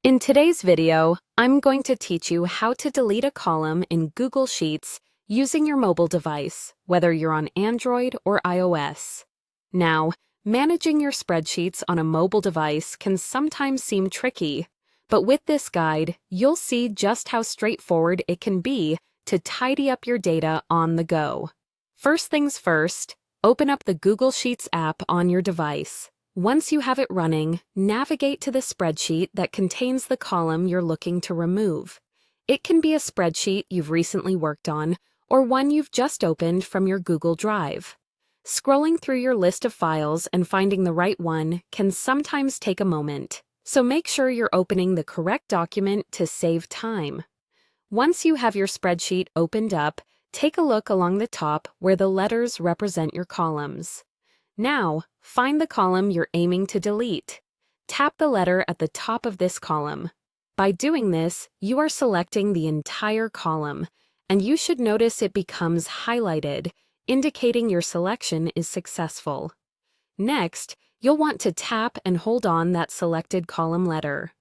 In today's video, I'm going to teach you how to delete a column in Google Sheets using your mobile device, whether you're on Android or iOS. Now, managing your spreadsheets on a mobile device can sometimes seem tricky, but with this guide, you'll see just how straightforward it can be to tidy up your data on the go. First things first, open up the Google Sheets app on your device. Once you have it running, navigate to the spreadsheet that contains the column you're looking to remove. It can be a spreadsheet you've recently worked on, or one you've just opened from your Google Drive. Scrolling through your list of files and finding the right one can sometimes take a moment, so make sure you're opening the correct document to save time. Once you have your spreadsheet opened up, take a look along the top where the letters represent your columns. Now, find the column you're aiming to delete. Tap the letter at the top of this column. By doing this, you are selecting the entire column, and you should notice it becomes highlighted, indicating your selection is successful. Next, you'll want to tap and hold on that selected column letter.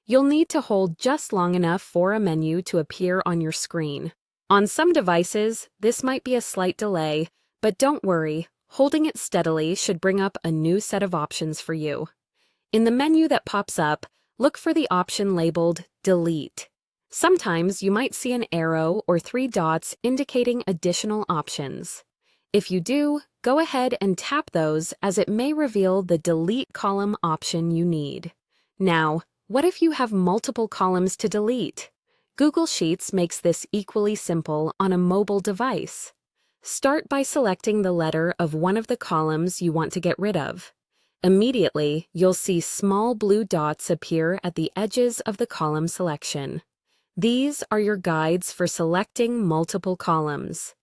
You'll need to hold just long enough for a menu to appear on your screen. On some devices, this might be a slight delay, but don't worry. Holding it steadily should bring up a new set of options for you. In the menu that pops up, look for the option labeled Delete. Sometimes you might see an arrow or 3 dots indicating additional options. If you do, go ahead and tap those as it may reveal the Delete column option you need. Now, what if you have multiple columns to delete? Google Sheets makes this equally simple on a mobile device. Start by selecting the letter of one of the columns you want to get rid of. Immediately, you'll see small blue dots appear at the edges of the column selection. These are your guides for selecting multiple columns.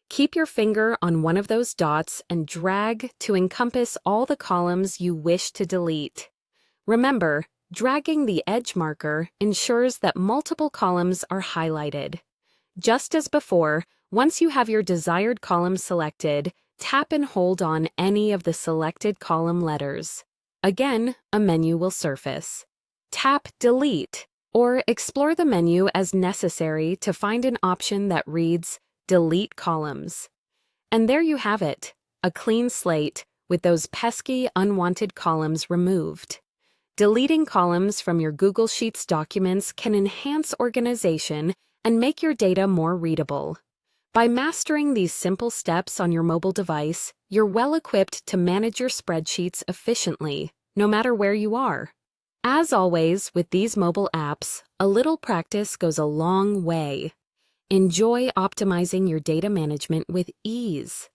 Keep your finger on one of those dots and drag to encompass all the columns you wish to delete. Remember, dragging the edge marker ensures that multiple columns are highlighted. Just as before, once you have your desired column selected, tap and hold on any of the selected column letters. Again, a menu will surface. Tap Delete, or explore the menu as necessary to find an option that reads Delete Columns. And there you have it, a clean slate with those pesky, unwanted columns removed. Deleting columns from your Google Sheets documents can enhance organization and make your data more readable. By mastering these simple steps on your mobile device, you're well equipped to manage your spreadsheets efficiently, no matter where you are. As always, with these mobile apps, a little practice goes a long way. Enjoy optimizing your data management with ease.